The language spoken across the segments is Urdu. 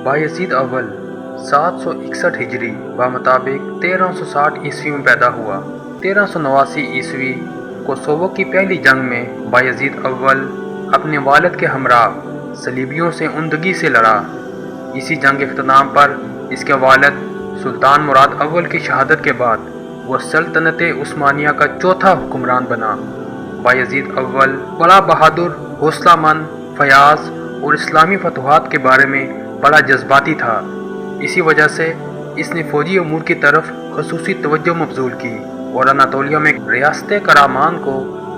بایزید اول 761 ہجری بمطابق 1360 عیسوی میں پیدا ہوا۔ 1389 عیسوی کوسوو کی پہلی جنگ میں بایزید اول اپنے والد کے ہمراہ صلیبیوں سے عندگی سے لڑا۔ اسی جنگ کے اختتام پر اس کے والد سلطان مراد اول کی شہادت کے بعد وہ سلطنت عثمانیہ کا چوتھا حکمران بنا۔ بایزید اول بڑا بہادر، حوصلہ مند، فیاض اور اسلامی فتوحات کے بارے میں بڑا جذباتی تھا۔ اسی وجہ سے اس نے فوجی امور کی طرف خصوصی توجہ مبذول کی اور اناطولیہ میں ریاست کرامان کو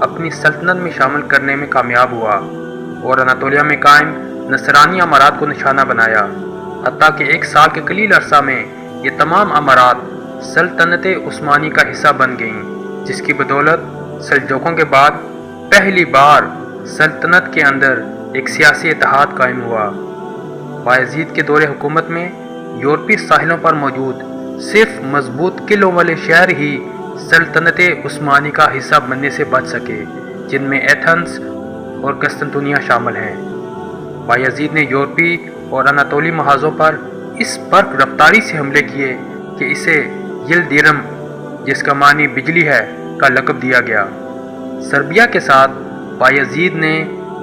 اپنی سلطنت میں شامل کرنے میں کامیاب ہوا اور اناطولیہ میں قائم نصرانی امارات کو نشانہ بنایا، حتیٰ کہ ایک سال کے قلیل عرصہ میں یہ تمام امارات سلطنت عثمانی کا حصہ بن گئیں، جس کی بدولت سلجوقوں کے بعد پہلی بار سلطنت کے اندر ایک سیاسی اتحاد قائم ہوا۔ بایزید کے دور حکومت میں یورپی ساحلوں پر موجود صرف مضبوط قلعوں والے شہر ہی سلطنت عثمانی کا حصہ بننے سے بچ سکے، جن میں ایتھنز اور قسطنطنیہ شامل ہیں۔ بایزید نے یورپی اور اناطولی محاذوں پر اس برق رفتاری سے حملے کیے کہ اسے یلدیرم، جس کا معنی بجلی ہے، کا لقب دیا گیا۔ سربیا کے ساتھ بایزید نے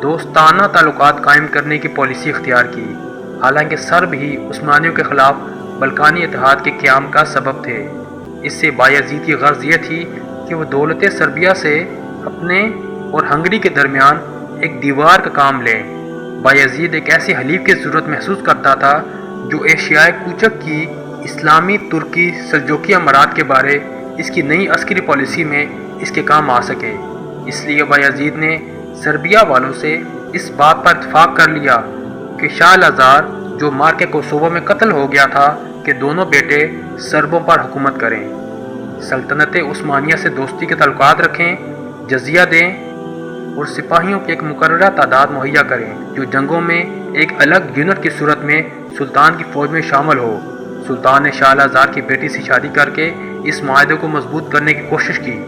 دوستانہ تعلقات قائم کرنے کی پالیسی اختیار کی، حالانکہ سرب ہی عثمانیوں کے خلاف بلکانی اتحاد کے قیام کا سبب تھے۔ اس سے بایزید کی غرض یہ تھی کہ وہ دولت سربیا سے اپنے اور ہنگری کے درمیان ایک دیوار کا کام لیں۔ بایزید ایک ایسے حلیف کی ضرورت محسوس کرتا تھا جو ایشیائے کوچک کی اسلامی ترکی سلجوقی امارات کے بارے اس کی نئی عسکری پالیسی میں اس کے کام آ سکے۔ اس لیے بایزید نے سربیا والوں سے اس بات پر اتفاق کر لیا کہ شاہ لازار، جو مار کے کوسوو میں قتل ہو گیا تھا، کہ دونوں بیٹے سربوں پر حکومت کریں، سلطنت عثمانیہ سے دوستی کے تعلقات رکھیں، جزیہ دیں اور سپاہیوں کی ایک مقررہ تعداد مہیا کریں جو جنگوں میں ایک الگ یونٹ کی صورت میں سلطان کی فوج میں شامل ہو۔ سلطان نے شاہ لازار کی بیٹی سے شادی کر کے اس معاہدے کو مضبوط کرنے کی کوشش کی۔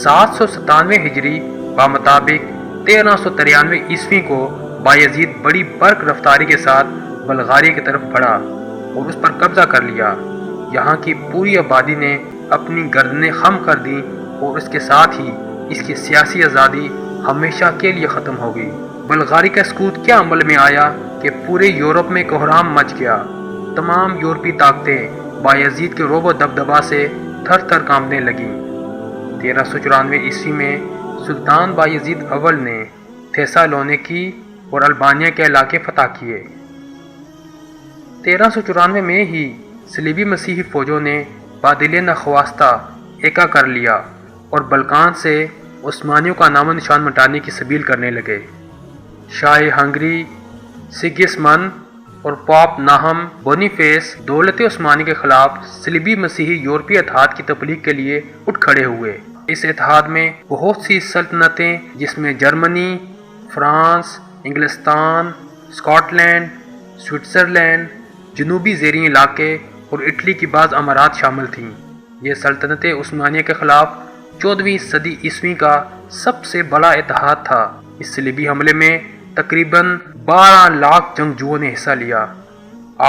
797 ہجری بمطابق 1393 عیسوی کو بایزید بڑی برق رفتاری کے ساتھ بلغاریہ کی طرف بڑھا اور اس پر قبضہ کر لیا۔ یہاں کی پوری آبادی نے اپنی گردنیں خم کر دیں اور اس کے ساتھ ہی اس کی سیاسی آزادی ہمیشہ کے لیے ختم ہو گئی۔ بلغاری کا سقوط کیا عمل میں آیا کہ پورے یورپ میں کوہرام مچ گیا۔ تمام یورپی طاقتیں بایزید کے رعب و دبدبا سے تھر تھر کانپنے لگیں۔ 1394 عیسوی میں سلطان بایزید اول نے تھیسالونیکی اور البانیہ کے علاقے فتح کیے۔ 1394 میں ہی صلیبی مسیحی فوجوں نے بادل نخواستہ ایکا کر لیا اور بلکان سے عثمانیوں کا نام و نشان مٹانے کی سبیل کرنے لگے۔ شاہ ہنگری سگسمند اور پاپ ناہم بونیفیس دولت عثمانی کے خلاف صلیبی مسیحی یورپی اتحاد کی تبلیغ کے لیے اٹھ کھڑے ہوئے۔ اس اتحاد میں بہت سی سلطنتیں، جس میں جرمنی، فرانس، انگلستان، اسکاٹ لینڈ، سوئٹزرلینڈ، جنوبی زیریں علاقے اور اٹلی کی بعض امارات شامل تھیں۔ یہ سلطنت عثمانیہ کے خلاف 14ویں صدی عیسوی کا سب سے بڑا اتحاد تھا۔ اس صلیبی حملے میں تقریباً 12 لاکھ جنگجوؤں نے حصہ لیا۔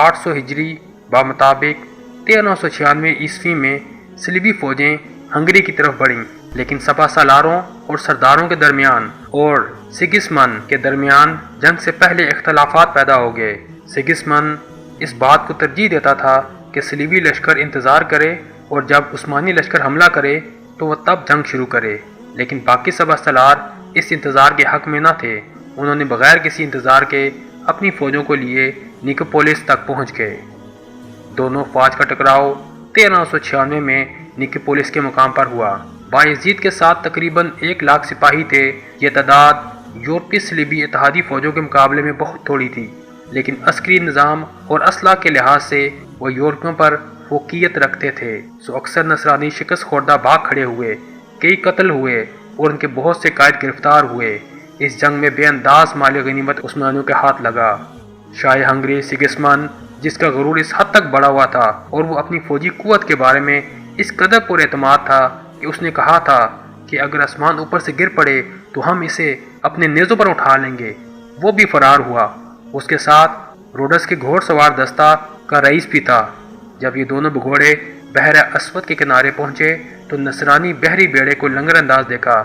800 ہجری بمطابق 1396 عیسوی میں صلیبی فوجیں ہنگری کی طرف بڑھیں، لیکن سپہ سالاروں اور سرداروں کے درمیان اور سگسمند کے درمیان جنگ سے پہلے اختلافات پیدا ہو گئے۔ سگسمند اس بات کو ترجیح دیتا تھا کہ صلیبی لشکر انتظار کرے اور جب عثمانی لشکر حملہ کرے تو وہ تب جنگ شروع کرے، لیکن باقی سپہ سالار اس انتظار کے حق میں نہ تھے۔ انہوں نے بغیر کسی انتظار کے اپنی فوجوں کو لیے نیکوپولس تک پہنچ گئے۔ دونوں فوج کا ٹکراؤ 1396 میں نیکوپولس کے مقام پر ہوا۔ بایزید کے ساتھ تقریباً 1 لاکھ سپاہی تھے۔ یہ تعداد یورپی صلیبی اتحادی فوجوں کے مقابلے میں بہت تھوڑی تھی، لیکن عسکری نظام اور اسلحہ کے لحاظ سے وہ یورپیوں پر فوقیت رکھتے تھے۔ سو اکثر نصرانی شکست خوردہ بھاگ کھڑے ہوئے، کئی قتل ہوئے اور ان کے بہت سے قائد گرفتار ہوئے۔ اس جنگ میں بے انداز مالی غنیمت عثمانیوں کے ہاتھ لگا۔ شاہ ہنگری سگسمند، جس کا غرور اس حد تک بڑھا ہوا تھا اور وہ اپنی فوجی قوت کے بارے میں اس قدر پر اعتماد تھا کہ اس نے کہا تھا کہ اگر آسمان اوپر سے گر پڑے تو ہم اسے اپنے نیزوں پر اٹھا لیں گے، وہ بھی فرار ہوا۔ اس کے ساتھ روڈس کے گھوڑ سوار دستہ کا رئیس بھی تھا۔ جب یہ دونوں بگھوڑے بحر اسود کے کنارے پہنچے تو نصرانی بحری بیڑے کو لنگر انداز دیکھا،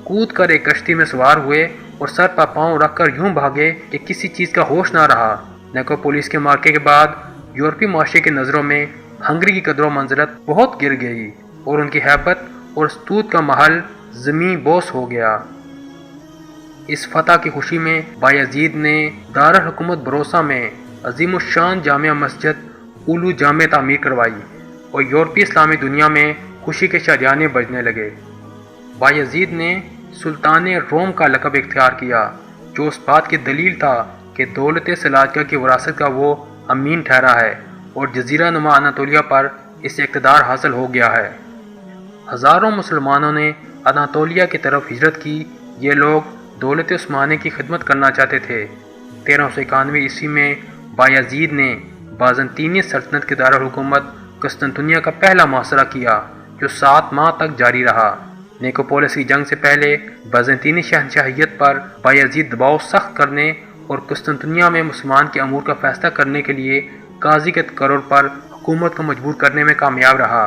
کود کر ایک کشتی میں سوار ہوئے اور سر پر پاؤں رکھ کر یوں بھاگے کہ کسی چیز کا ہوش نہ رہا۔ نیکوپولس کے معرکے کے بعد یورپی معاشرے کی نظروں میں ہنگری کی قدر و منزلت بہت گر گئی اور ان کی ہیبت اور استود کا محل زمین بوس ہو گیا۔ اس فتح کی خوشی میں بایزید نے دارالحکومت بروسا میں عظیم الشان جامع مسجد اولو جامع تعمیر کروائی اور یورپی اسلامی دنیا میں خوشی کے شادیانے بجنے لگے۔ بایزید نے سلطان روم کا لقب اختیار کیا، جو اس بات کی دلیل تھا کہ دولت سلاجقہ کی وراثت کا وہ امین ٹھہرا ہے اور جزیرہ نما اناطولیہ پر اسے اقتدار حاصل ہو گیا ہے۔ ہزاروں مسلمانوں نے اناطولیہ کی طرف ہجرت کی۔ یہ لوگ دولت عثمانی کی خدمت کرنا چاہتے تھے۔ 1391 عیسوی میں بایزید نے بازنطینی سلطنت کے دارالحکومت قسطنطنیہ کا پہلا محاصرہ کیا، جو 7 ماہ تک جاری رہا۔ نیکوپولس کی جنگ سے پہلے بازنطینی شہنشاہیت پر بایزید دباؤ سخت کرنے اور قسطنطنیہ میں مسلمان کے امور کا فیصلہ کرنے کے لیے قاضی کے تقرر پر حکومت کو مجبور کرنے میں کامیاب رہا۔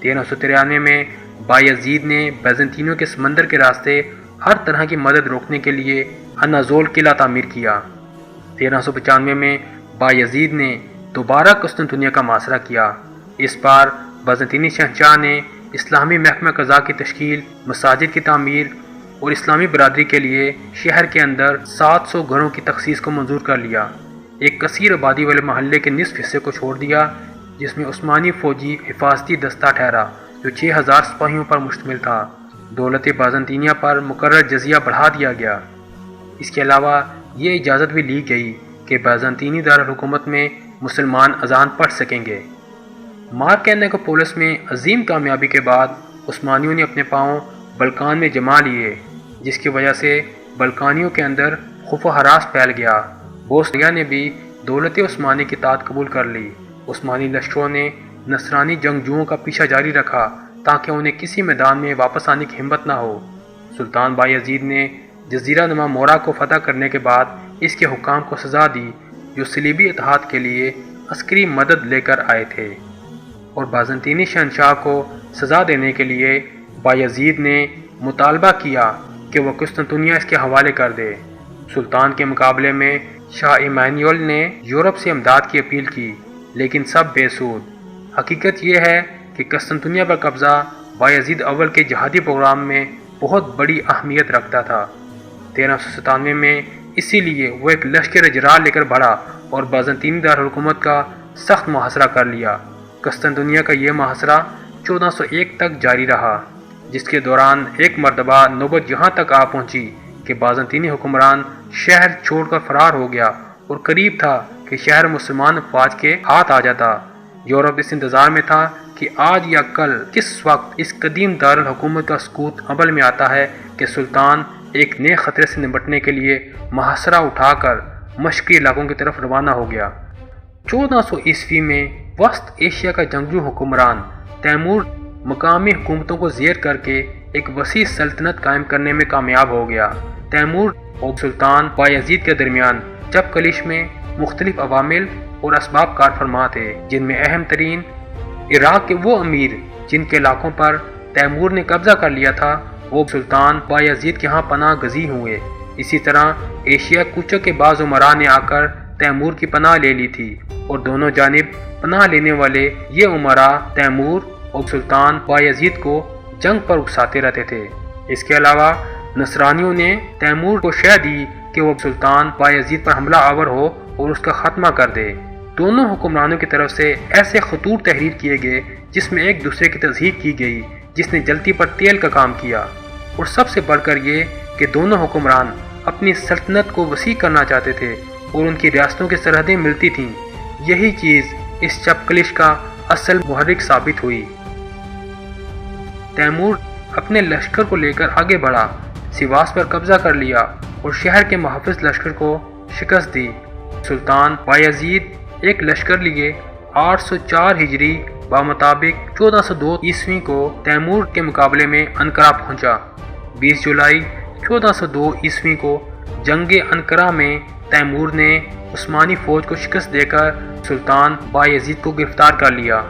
1393 میں بایزید نے بیزنطینیوں کے سمندر کے راستے ہر طرح کی مدد روکنے کے لیے انازول قلعہ تعمیر کیا۔ 1395 میں بایزید نے دوبارہ قسطنطنیہ کا محاصرہ کیا۔ اس بار بیزنطینی شہنشاہ نے اسلامی محکمہ قضاء کی تشکیل، مساجد کی تعمیر اور اسلامی برادری کے لیے شہر کے اندر 700 گھروں کی تخصیص کو منظور کر لیا۔ ایک کثیر آبادی والے محلے کے نصف حصے کو چھوڑ دیا، جس میں عثمانی فوجی حفاظتی دستہ ٹھہرا جو 6000 سپاہیوں پر مشتمل تھا۔ دولت بازنطینیہ پر مقرر جزیہ بڑھا دیا گیا۔ اس کے علاوہ یہ اجازت بھی لی گئی کہ بیزنطینی دارالحکومت میں مسلمان اذان پڑھ سکیں گے۔ معرکہ نیکوپولس میں عظیم کامیابی کے بعد عثمانیوں نے اپنے پاؤں بلقان میں جما لیے، جس کی وجہ سے بلقانیوں کے اندر خوف و ہراس پھیل گیا۔ بوسنیا نے بھی دولت عثمانی کی اطاعت قبول کر لی۔ عثمانی لشکروں نے نصرانی جنگجوؤں کا پیچھا جاری رکھا تاکہ انہیں کسی میدان میں واپس آنے کی ہمت نہ ہو۔ سلطان بایزید نے جزیرہ نما مورا کو فتح کرنے کے بعد اس کے حکام کو سزا دی جو صلیبی اتحاد کے لیے عسکری مدد لے کر آئے تھے، اور بازنطینی شہنشاہ کو سزا دینے کے لیے بایزید نے مطالبہ کیا کہ وہ قسطنطنیہ اس کے حوالے کر دے۔ سلطان کے مقابلے میں شاہ ایمانوئل نے یورپ سے امداد کی اپیل کی، لیکن سب بے سود۔ حقیقت یہ ہے کہ قسطنطنیہ پر قبضہ بایزید اول کے جہادی پروگرام میں بہت بڑی اہمیت رکھتا تھا۔ 1397 میں اسی لیے وہ ایک لشکر اجرا لے کر بڑھا اور بازنطینی دارالحکومت کا سخت محاصرہ کر لیا۔ قسطنطنیہ کا یہ محاصرہ 1401 تک جاری رہا، جس کے دوران ایک مرتبہ نوبت یہاں تک آ پہنچی کہ بازنطینی حکمران شہر چھوڑ کر فرار ہو گیا اور قریب تھا کہ شہر مسلمان افواج کے ہاتھ آ جاتا۔ یورپ اس انتظار میں تھا کہ آج یا کل کس وقت اس قدیم دارالحکومت کا سقوط عمل میں آتا ہے کہ سلطان ایک نئے خطرے سے نمٹنے کے لیے محاصرہ اٹھا کر مشرقی علاقوں کی طرف روانہ ہو گیا۔ 1400 عیسوی میں وسط ایشیا کا جنگجو حکمران تیمور مقامی حکومتوں کو زیر کر کے ایک وسیع سلطنت قائم کرنے میں کامیاب ہو گیا۔ تیمور اور سلطان بایزید کے درمیان جب کلش میں مختلف عوامل اور اسباب کار فرما تھے، جن میں اہم ترین عراق کے وہ امیر جن کے علاقوں پر تیمور نے قبضہ کر لیا تھا وہ سلطان بایزید کے ہاں پناہ گزین ہوئے۔ اسی طرح ایشیا کوچہ کے بعض امراء نے آ کر تیمور کی پناہ لے لی تھی، اور دونوں جانب پناہ لینے والے یہ امراء تیمور اور سلطان بایزید کو جنگ پر اکساتے رہتے تھے۔ اس کے علاوہ نصرانیوں نے تیمور کو شہ دی کہ وہ سلطان بایزید پر حملہ آور ہو اور اس کا خاتمہ کر دے۔ دونوں حکمرانوں کی طرف سے ایسے خطوط تحریر کیے گئے جس میں ایک دوسرے کی تصحیح کی گئی، جس نے جلتی پر تیل کا کام کیا، اور سب سے بڑھ کر یہ کہ دونوں حکمران اپنی سلطنت کو وسیع کرنا چاہتے تھے اور ان کی ریاستوں کی سرحدیں ملتی تھیں۔ یہی چیز اس چپکلش کا اصل محرک ثابت ہوئی۔ تیمور اپنے لشکر کو لے کر آگے بڑھا، سیواس پر قبضہ کر لیا اور شہر کے محافظ لشکر کو شکست دی۔ سلطان بایزید ایک لشکر لیے 804 ہجری بمطابق 1402 عیسوی کو تیمور کے مقابلے میں انقرہ پہنچا۔ 20 جولائی 1402 عیسوی کو جنگ انقرہ میں تیمور نے عثمانی فوج کو شکست دے کر سلطان بایزید کو گرفتار کر لیا۔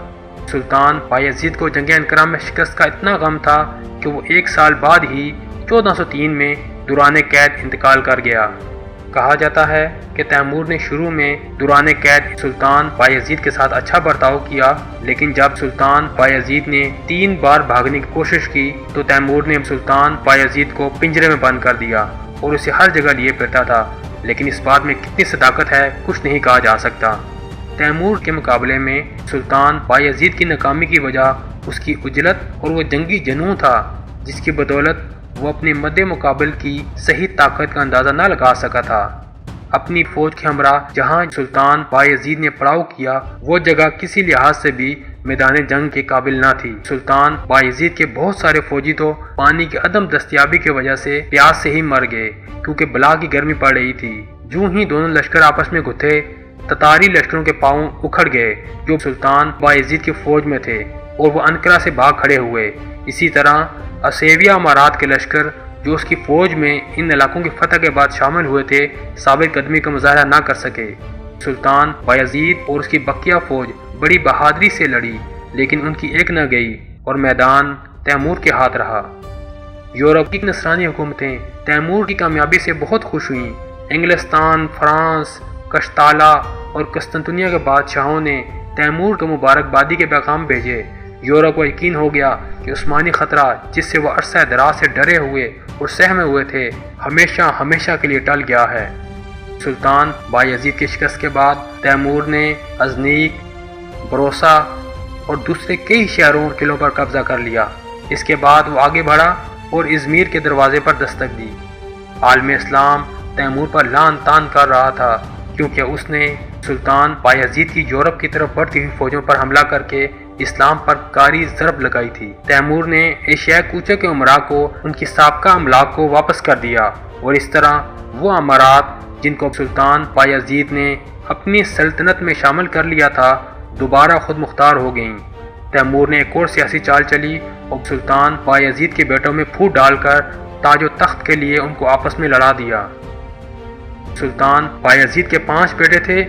سلطان بایزید کو جنگ انقرہ میں شکست کا اتنا غم تھا کہ وہ 1 سال بعد ہی 1403 میں دوران قید انتقال کر گیا۔ کہا جاتا ہے کہ تیمور نے شروع میں دوران قید سلطان بایزید کے ساتھ اچھا برتاؤ کیا، لیکن جب سلطان بایزید نے 3 بار بھاگنے کی کوشش کی تو تیمور نے سلطان بایزید کو پنجرے میں بند کر دیا اور اسے ہر جگہ لیے پھرتا تھا، لیکن اس بات میں کتنی صداقت ہے کچھ نہیں کہا جا سکتا۔ تیمور کے مقابلے میں سلطان بایزید کی ناکامی کی وجہ اس کی عجلت اور وہ جنگی جنون تھا جس کی بدولت وہ اپنے مد مقابل کی صحیح طاقت کا اندازہ نہ لگا سکا تھا۔ اپنی فوج کے ہمراہ جہاں سلطان بایزید نے پڑاؤ کیا وہ جگہ کسی لحاظ سے بھی میدان جنگ کے قابل نہ تھی۔ سلطان بایزید کے بہت سارے فوجی تو پانی کی عدم دستیابی کی وجہ سے پیاس سے ہی مر گئے کیونکہ بلا کی گرمی پڑ رہی تھی۔ جو ہی دونوں لشکر آپس میں گھٹے، تتاری لشکروں کے پاؤں اکھڑ گئے جو سلطان بایزید کی فوج میں تھے اور وہ انقرہ سے بھاگ کھڑے ہوئے۔ اسی طرح اسیویہ امارات کے لشکر جو اس کی فوج میں ان علاقوں کی فتح کے بعد شامل ہوئے تھے ثابت قدمی کا مظاہرہ نہ کر سکے۔ سلطان بایزید اور اس کی بقیہ فوج بڑی بہادری سے لڑی لیکن ان کی ایک نہ گئی اور میدان تیمور کے ہاتھ رہا۔ یورپ کی نصرانی حکومتیں تیمور کی کامیابی سے بہت خوش ہوئیں۔ انگلستان، فرانس، قشتالہ اور قسطنطنیہ کے بادشاہوں نے تیمور کو مبارکبادی کے پیغام بھیجے۔ یورپ کو یقین ہو گیا کہ عثمانی خطرہ جس سے وہ عرصہ دراز سے ڈرے ہوئے اور سہمے ہوئے تھے ہمیشہ کے لیے ٹل گیا ہے۔ سلطان بایزید کی شکست کے بعد تیمور نے ازنیک، بروسا اور دوسرے کئی شہروں اور قلعوں پر قبضہ کر لیا۔ اس کے بعد وہ آگے بڑھا اور ازمیر کے دروازے پر دستک دی۔ عالم اسلام تیمور پر لعن طعن کر رہا تھا کیونکہ اس نے سلطان بایزید کی یورپ کی طرف بڑھتی ہوئی فوجوں پر حملہ کر کے اسلام پر کاری ضرب لگائی تھی۔ تیمور نے ایشیائی کوچے کے امراء کو ان کی سابقہ املاک کو واپس کر دیا اور اس طرح وہ امارات جن کو سلطان بایزید نے اپنی سلطنت میں شامل کر لیا تھا دوبارہ خود مختار ہو گئیں۔ تیمور نے ایک اور سیاسی چال چلی اور سلطان بایزید کے بیٹوں میں پھوٹ ڈال کر تاج و تخت کے لیے ان کو آپس میں لڑا دیا۔ سلطان بایزید کے 5 بیٹے تھے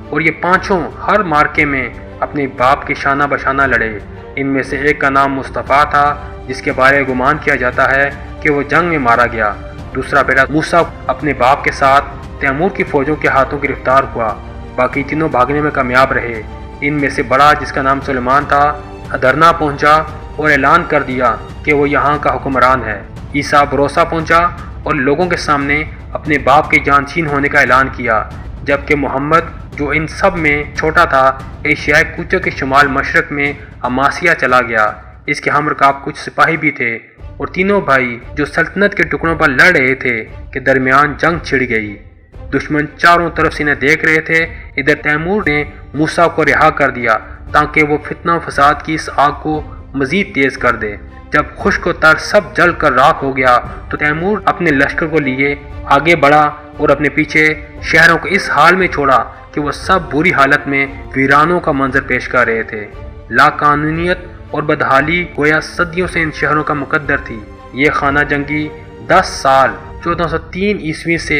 اور یہ پانچوں ہر مارکے میں اپنے باپ کے شانہ بشانہ لڑے۔ ان میں سے ایک کا نام مصطفیٰ تھا جس کے بارے گمان کیا جاتا ہے کہ وہ جنگ میں مارا گیا۔ دوسرا بیٹا موسیٰ اپنے باپ کے ساتھ تیمور کی فوجوں کے ہاتھوں گرفتار ہوا۔ باقی تینوں بھاگنے میں کامیاب رہے۔ ان میں سے بڑا جس کا نام سلیمان تھا ادرنا پہنچا اور اعلان کر دیا کہ وہ یہاں کا حکمران ہے۔ عیسیٰ بروسا پہنچا اور لوگوں کے سامنے اپنے باپ کے جانشین ہونے کا اعلان کیا، جبکہ محمد جو ان سب میں چھوٹا تھا ایشیائی کوچے کے شمال مشرق میں اماسیا چلا گیا۔ اس کے ہم رکاب کچھ سپاہی بھی تھے اور تینوں بھائی جو سلطنت کے ٹکڑوں پر لڑ رہے تھے کے درمیان جنگ چھڑ گئی۔ دشمن چاروں طرف سے انہیں دیکھ رہے تھے۔ ادھر تیمور نے موسیٰ کو رہا کر دیا تاکہ وہ فتنہ و فساد کی اس آگ کو مزید تیز کر دے۔ جب خشک و تر سب جل کر راکھ ہو گیا تو تیمور اپنے لشکر کو لیے آگے بڑھا اور اپنے پیچھے شہروں کو اس حال میں چھوڑا کہ وہ سب بری حالت میں ویرانوں کا منظر پیش کر رہے تھے۔ لا قانونیت اور بدحالی گویا صدیوں سے ان شہروں کا مقدر تھی۔ یہ خانہ جنگی 10 سال 1403 عیسوی سے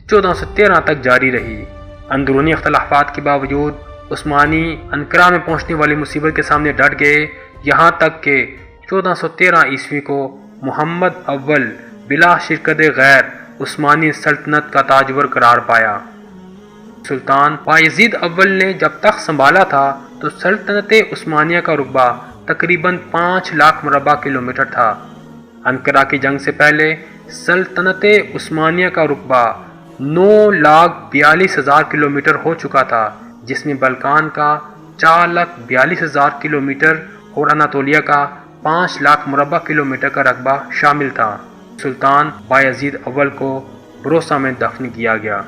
1413 تک جاری رہی۔ اندرونی اختلافات کے باوجود عثمانی انقرہ میں پہنچنے والی مصیبت کے سامنے ڈٹ گئے، یہاں تک کہ 1413 عیسوی کو محمد اول بلا شرکت غیر عثمانی سلطنت کا تاجور قرار پایا۔ سلطان بایزید اول نے جب تخت سنبھالا تھا تو سلطنت عثمانیہ کا رقبہ تقریباً 5 لاکھ مربع کلومیٹر تھا۔ انقرہ کی جنگ سے پہلے سلطنت عثمانیہ کا رقبہ 9,42,000 کلومیٹر ہو چکا تھا، جس میں بلقان کا 4,42,000 کلومیٹر اور اناطولیہ کا 5 لاکھ مربع کلومیٹر کا رقبہ شامل تھا۔ سلطان بایزید اول کو بروسا میں دفن کیا گیا۔